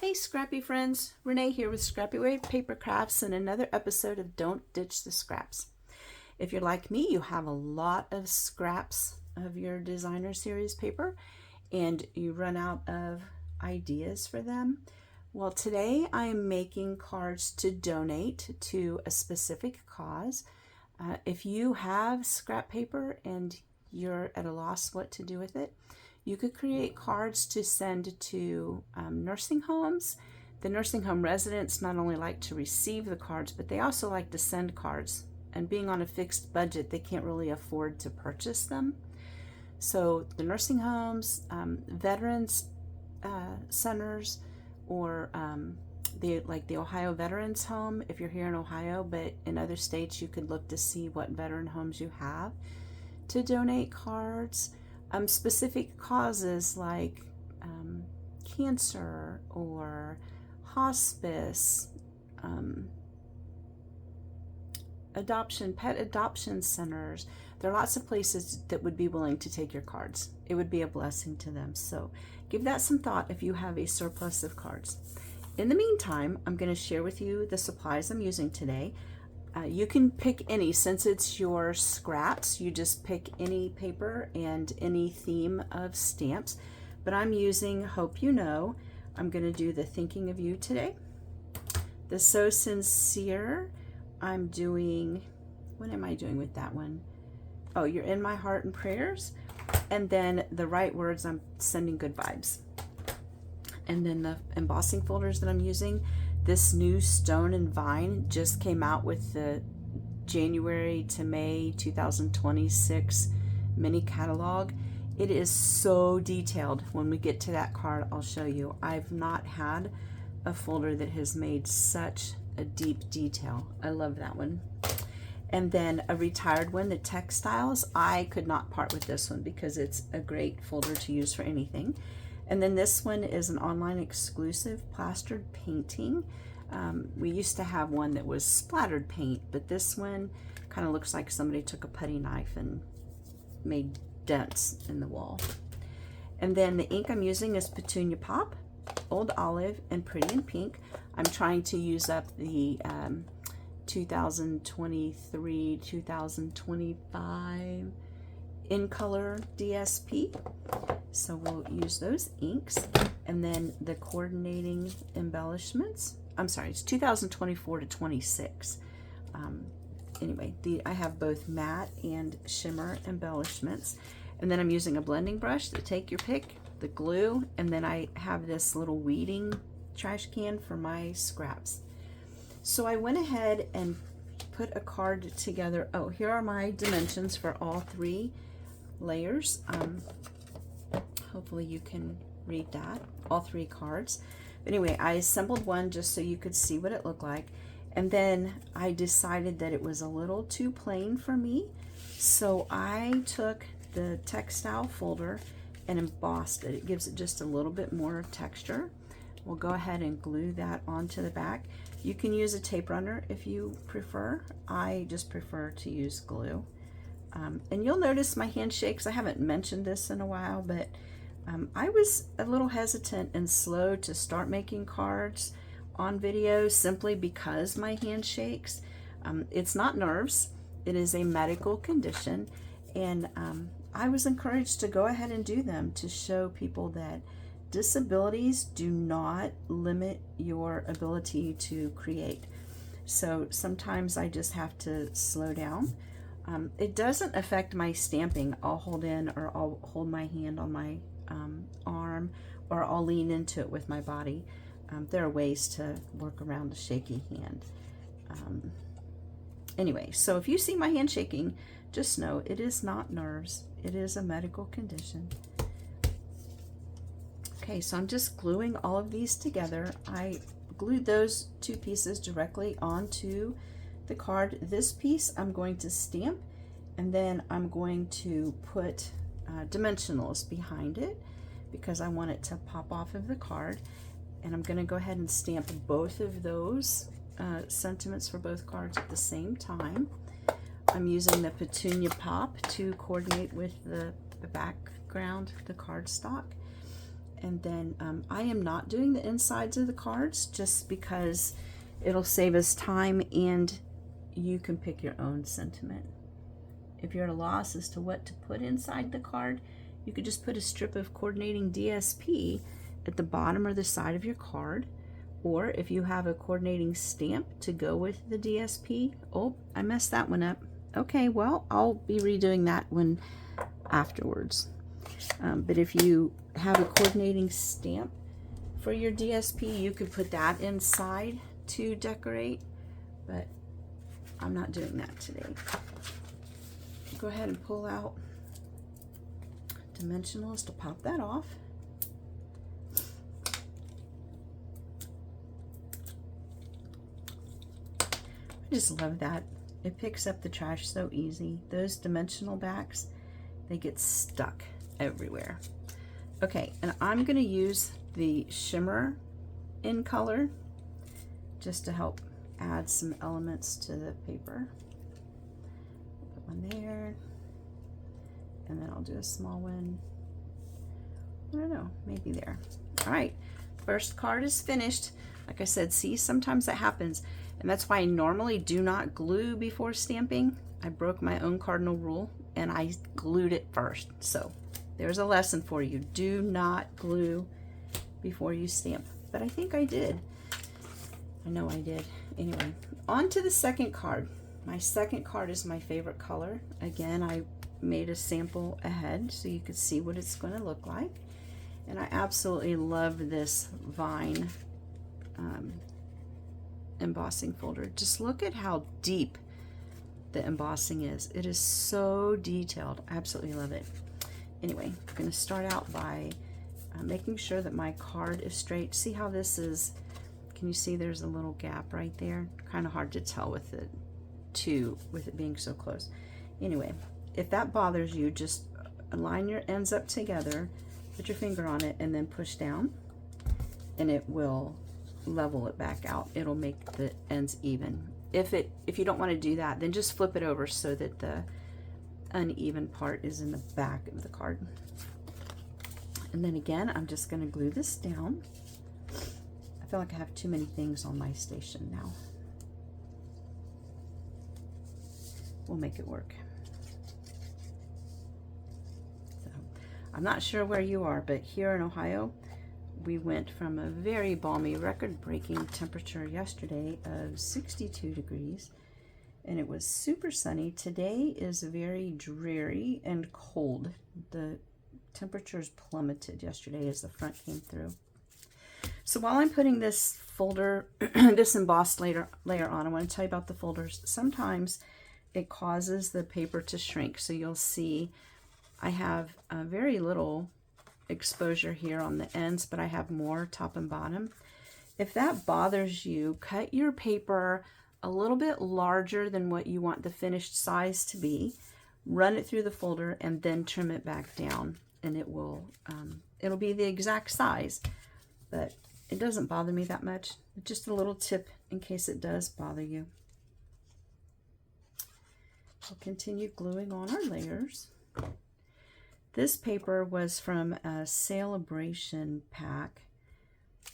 Hey Scrappy friends, Renee here with Scrappy Wave Paper Crafts and another episode of Don't Ditch the Scraps. If you're like me, you have a lot of scraps of your designer series paper and you run out of ideas for them. Well, today I am making cards to donate to a specific cause. If you have scrap paper and you're at a loss what to do with it, you could create cards to send to nursing homes. The nursing home residents not only like to receive the cards, but they also like to send cards. And being on a fixed budget, they can't really afford to purchase them. So the nursing homes, veterans centers, or like the Ohio Veterans Home, if you're here in Ohio, but in other states you could look to see what veteran homes you have to donate cards. Specific causes like cancer or hospice, adoption, pet adoption centers. There are lots of places that would be willing to take your cards. It would be a blessing to them. So give that some thought if you have a surplus of cards. In the meantime, I'm going to share with you the supplies I'm using today. You can pick any, since it's your scraps, you just pick any paper and any theme of stamps. But I'm using Hope You Know. I'm going to do the Thinking of You today. The So Sincere, I'm doing, what am I doing with that one? Oh, You're in My Heart and Prayers. And then the Right Words, I'm sending good vibes. And then the embossing folders that I'm using, this new Stone and Vine just came out with the January to May 2026 mini catalog. It is so detailed. When we get to that card, I'll show you. I've not had a folder that has made such a deep detail. I love that one. And then a retired one, the Textiles. I could not part with this one because it's a great folder to use for anything. And then this one is an online exclusive plastered painting. We used to have one that was splattered paint, but this one kind of looks like somebody took a putty knife and made dents in the wall. And then the ink I'm using is Petunia Pop, Old Olive, and Pretty in Pink. I'm trying to use up the 2023-2025 in color DSP. So we'll use those inks. And then the coordinating embellishments. I'm sorry, it's 2024 to 26. Anyway, I have both matte and shimmer embellishments. And then I'm using a blending brush to take your pick, the glue, and then I have this little weeding trash can for my scraps. So I went ahead and put a card together. Oh, here are my dimensions for all three layers. Hopefully you can read that, all three cards. Anyway, I assembled one just so you could see what it looked like. And then I decided that it was a little too plain for me. So I took the textile folder and embossed it. It gives it just a little bit more texture. We'll go ahead and glue that onto the back. You can use a tape runner if you prefer. I just prefer to use glue. And you'll notice my hand shakes. I haven't mentioned this in a while, but I was a little hesitant and slow to start making cards on video simply because my hand shakes. It's not nerves. It is a medical condition. And I was encouraged to go ahead and do them to show people that disabilities do not limit your ability to create. So sometimes I just have to slow down. It doesn't affect my stamping. I'll hold in, or I'll hold my hand on my arm, or I'll lean into it with my body. There are ways to work around a shaky hand. Anyway, so if you see my hand shaking, just know it is not nerves. It is a medical condition. Okay, so I'm just gluing all of these together. I glued those two pieces directly onto the card. This piece I'm going to stamp, and then I'm going to put dimensionals behind it because I want it to pop off of the card. And I'm going to go ahead and stamp both of those sentiments for both cards at the same time. I'm using the Petunia Pop to coordinate with the background, the cardstock. And then I am not doing the insides of the cards just because it'll save us time and you can pick your own sentiment. If you're at a loss as to what to put inside the card, you could just put a strip of coordinating DSP at the bottom or the side of your card. Or if you have a coordinating stamp to go with the DSP. Oh, I messed that one up. Okay, well, I'll be redoing that one afterwards. But if you have a coordinating stamp for your DSP, you could put that inside to decorate, but I'm not doing that today. Go ahead and pull out dimensionals to pop that off. I just love that. It picks up the trash so easy. Those dimensional backs, they get stuck everywhere. Okay, and I'm going to use the shimmer in color just to help add some elements to the paper. Put one there, and then I'll do a small one. I don't know, maybe there. All right, first card is finished. Like I said, see, sometimes that happens, and that's why I normally do not glue before stamping. I broke my own cardinal rule and I glued it first. So there's a lesson for you. Do not glue before you stamp. But I think I did. I know I did. Anyway, on to the second card. My second card is my favorite color. Again, I made a sample ahead so you could see what it's going to look like. And I absolutely love this vine embossing folder. Just look at how deep the embossing is. It is so detailed. I absolutely love it. Anyway, I'm going to start out by making sure that my card is straight. See how this is? Can you see there's a little gap right there? Kind of hard to tell with it being so close. Anyway, if that bothers you, just line your ends up together, put your finger on it, and then push down, and it will level it back out. It'll make the ends even. If you don't want to do that, then just flip it over so that the uneven part is in the back of the card. And then again, I'm just going to glue this down. I feel like I have too many things on my station now. We'll make it work. So, I'm not sure where you are, but here in Ohio, we went from a very balmy, record-breaking temperature yesterday of 62 degrees, and it was super sunny. Today is very dreary and cold. The temperatures plummeted yesterday as the front came through. So while I'm putting this folder, this embossed layer on, I want to tell you about the folders. Sometimes it causes the paper to shrink. So you'll see I have very little exposure here on the ends, but I have more top and bottom. If that bothers you, cut your paper a little bit larger than what you want the finished size to be, run it through the folder, and then trim it back down, and it will it'll be the exact size, but it doesn't bother me that much. Just a little tip in case it does bother you. We'll continue gluing on our layers. This paper was from a Celebration pack.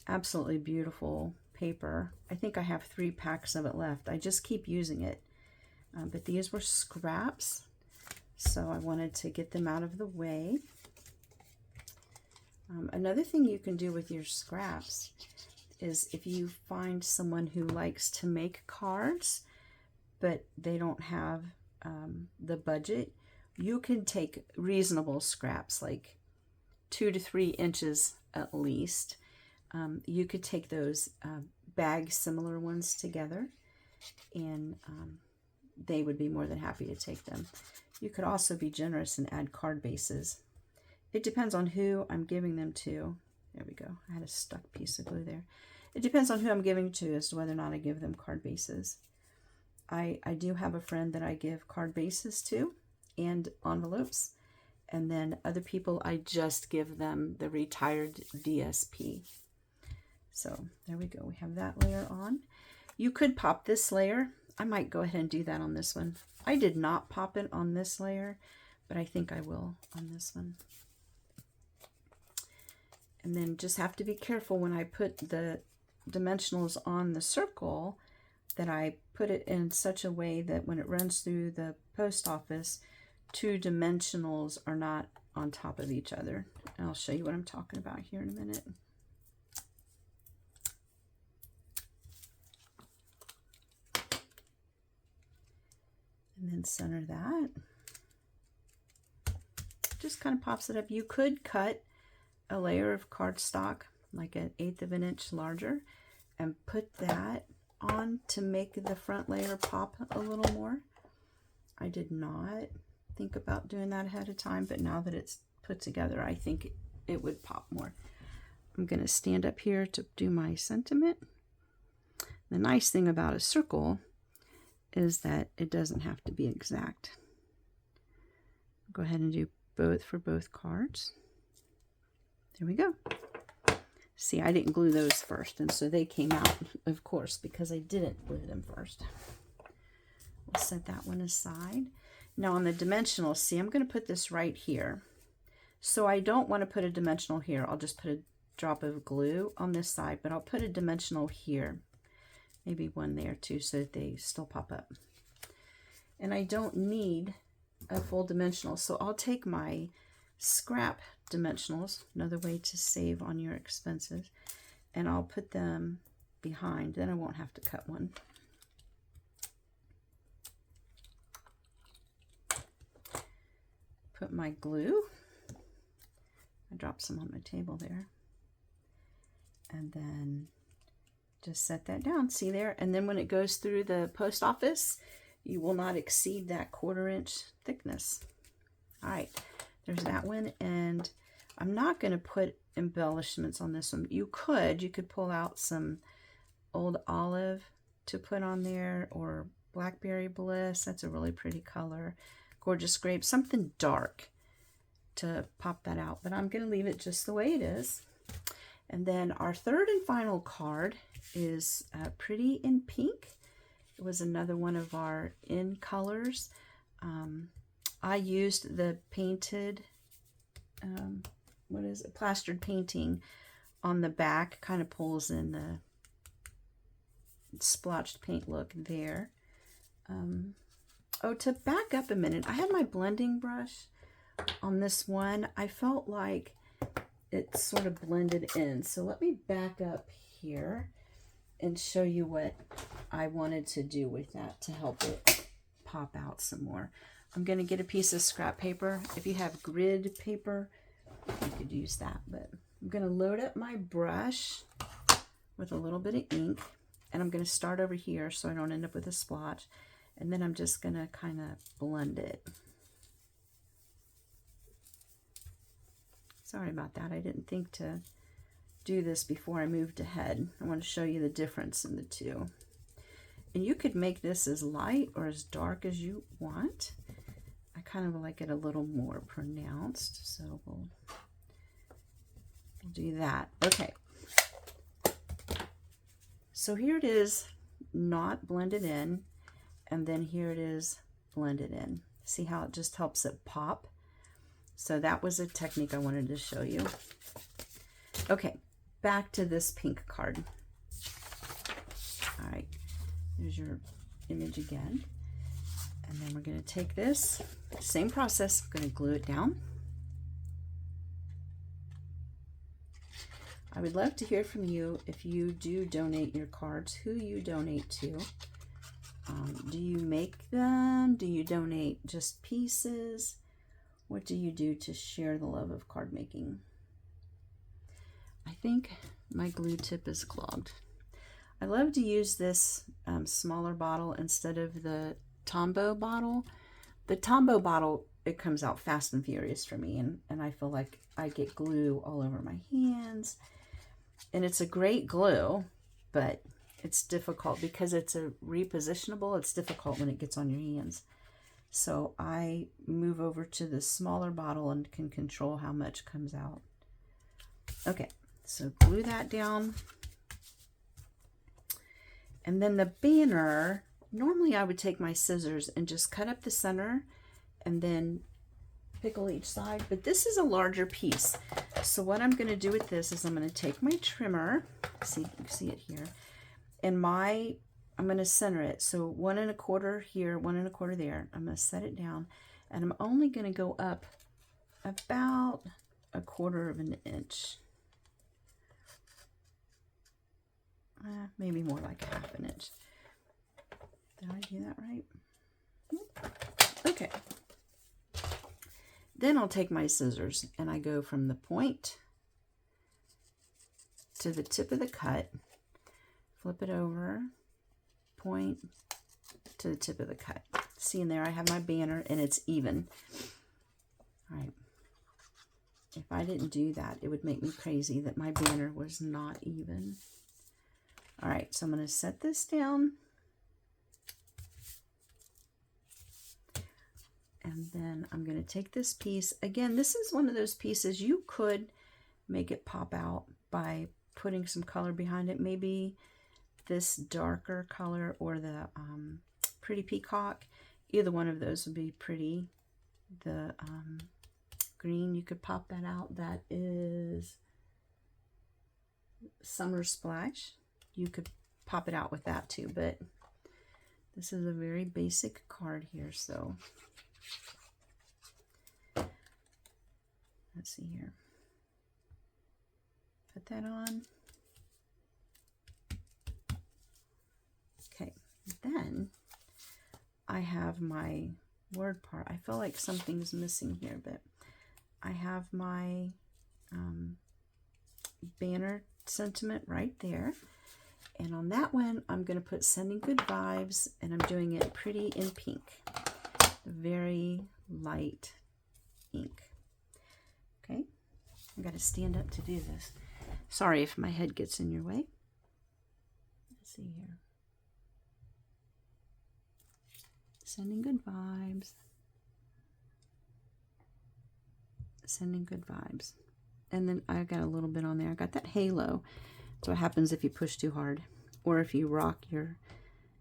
Absolutely beautiful paper. I think I have 3 packs of it left. I just keep using it. But these were scraps, so I wanted to get them out of the way. Another thing you can do with your scraps is if you find someone who likes to make cards, but they don't have the budget, you can take reasonable scraps, like 2 to 3 inches at least. You could take those bag similar ones together, and they would be more than happy to take them. You could also be generous and add card bases. It depends on who I'm giving them to. There we go. I had a stuck piece of glue there. It depends on who I'm giving to as to whether or not I give them card bases. I do have a friend that I give card bases to and envelopes, and then other people I just give them the retired DSP. So there we go. We have that layer on. You could pop this layer. I might go ahead and do that on this one. I did not pop it on this layer, but I think I will on this one. And then just have to be careful when I put the dimensionals on the circle that I put it in such a way that when it runs through the post office, 2 dimensionals are not on top of each other. And I'll show you what I'm talking about here in a minute. And then center that. Just kind of pops it up. You could cut a layer of cardstock, like an 1/8 of an inch larger, and put that on to make the front layer pop a little more. I did not think about doing that ahead of time, but now that it's put together, I think it would pop more. I'm going to stand up here to do my sentiment. The nice thing about a circle is that it doesn't have to be exact. Go ahead and do both for both cards. There we go. See, I didn't glue those first, and so they came out, of course, because I didn't glue them first. We'll set that one aside. Now on the dimensional, see, I'm going to put this right here. So I don't want to put a dimensional here. I'll just put a drop of glue on this side, but I'll put a dimensional here. Maybe one there too, so that they still pop up. And I don't need a full dimensional, so I'll take my scrap dimensionals, another way to save on your expenses, and I'll put them behind. Then I won't have to cut one. Put my glue. I dropped some on my table there. And then just set that down, see there? And then when it goes through the post office, you will not exceed that 1/4 inch thickness. All right, there's that one. And I'm not going to put embellishments on this one. You could pull out some old olive to put on there, or blackberry bliss. That's a really pretty color. Gorgeous grape, something dark to pop that out. But I'm going to leave it just the way it is. And then our third and final card is Pretty in Pink. It was another one of our in colors. I used the painted, plastered painting on the back. Kind of pulls in the splotched paint look there. Oh, to back up a minute, I had my blending brush on this one. I felt like it sort of blended in. So let me back up here and show you what I wanted to do with that to help it pop out some more. I'm going to get a piece of scrap paper. If you have grid paper, you could use that. But I'm going to load up my brush with a little bit of ink. And I'm going to start over here so I don't end up with a splotch. And then I'm just going to kind of blend it. Sorry about that. I didn't think to do this before I moved ahead. I want to show you the difference in the two. And you could make this as light or as dark as you want. I kind of like it a little more pronounced, so we'll do that. Okay. So here it is, not blended in, and then here it is blended in. See how it just helps it pop? So that was a technique I wanted to show you. Okay, back to this pink card. All right, there's your image again. And then we're going to take this, same process, I'm going to glue it down. I would love to hear from you if you do donate your cards, who you donate to. Do you make them? Do you donate just pieces? What do you do to share the love of card making? I think my glue tip is clogged. I love to use this smaller bottle instead of the Tombow bottle. The Tombow bottle, it comes out fast and furious for me, and I feel like I get glue all over my hands. And it's a great glue, but it's difficult because it's a repositionable. It's difficult when it gets on your hands. So I move over to the smaller bottle and can control how much comes out. Okay, so glue that down. And then the banner, normally I would take my scissors and just cut up the center and then pickle each side, but this is a larger piece. So what I'm going to do with this is I'm going to take my trimmer, see, you can see it here, and I'm going to center it. So 1 1/4 here, 1 1/4 there. I'm going to set it down, and I'm only going to go up about 1/4 of an inch. Maybe more like 1/2 an inch. Did I do that right? Okay. Then I'll take my scissors and I go from the point to the tip of the cut, flip it over, point to the tip of the cut. See, in there I have my banner and it's even. All right. If I didn't do that, it would make me crazy that my banner was not even. All right, so I'm going to set this down. And then I'm going to take this piece. Again, this is one of those pieces you could make it pop out by putting some color behind it. Maybe this darker color or the Pretty Peacock. Either one of those would be pretty. The green, you could pop that out. That is Summer Splash. You could pop it out with that too, but this is a very basic card here, so let's see here. Put that on. Okay, then I have my word part. I feel like something's missing here, but I have my banner sentiment right there. And on that one, I'm going to put Sending Good Vibes, and I'm doing it pretty in pink. Very light ink. Okay, I got to stand up to do this. Sorry if my head gets in your way. Let's see here. Sending good vibes. Sending good vibes. And then I got a little bit on there. I got that halo. That's what happens if you push too hard or if you rock your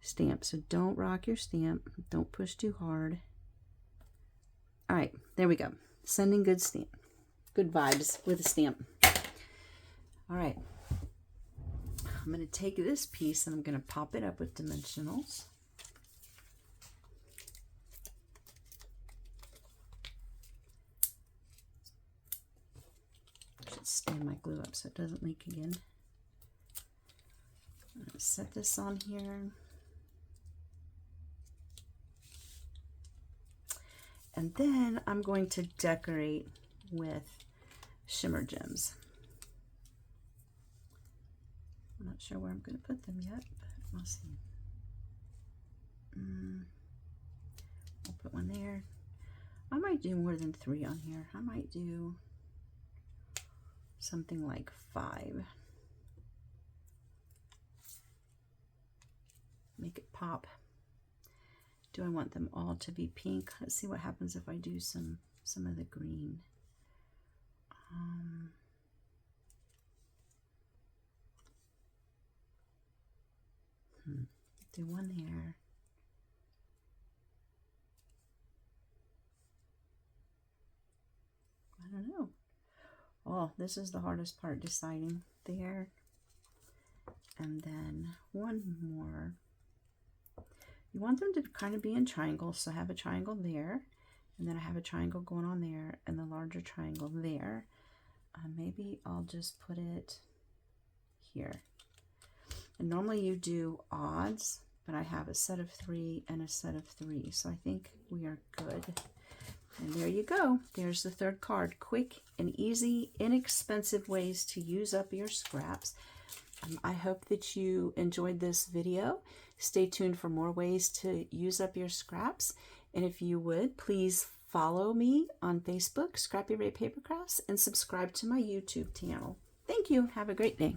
stamp. So don't rock your stamp. Don't push too hard. All right, there we go. Sending good stamp. Good vibes with a stamp. All right. I'm going to take this piece and I'm going to pop it up with dimensionals. I should stand my glue up so it doesn't leak again. I'm going to set this on here. And then I'm going to decorate with shimmer gems. I'm not sure where I'm going to put them yet, but we'll see. I'll put one there. I might do more than 3 on here. I might do something like 5. Make it pop. Do I want them all to be pink? Let's see what happens if I do some of the green. Do one there. I don't know. Oh, this is the hardest part, deciding there. And then one more. You want them to kind of be in triangles, so have a triangle there, and then I have a triangle going on there, and the larger triangle there. Maybe I'll just put it here. And normally you do odds, but I have a set of 3 and a set of 3, so I think we are good. And there you go. There's the third card. Quick and easy, inexpensive ways to use up your scraps. I hope that you enjoyed this video. Stay tuned for more ways to use up your scraps. And if you would, please follow me on Facebook, Scrappy Ray Paper Crafts, and subscribe to my YouTube channel. Thank you. Have a great day.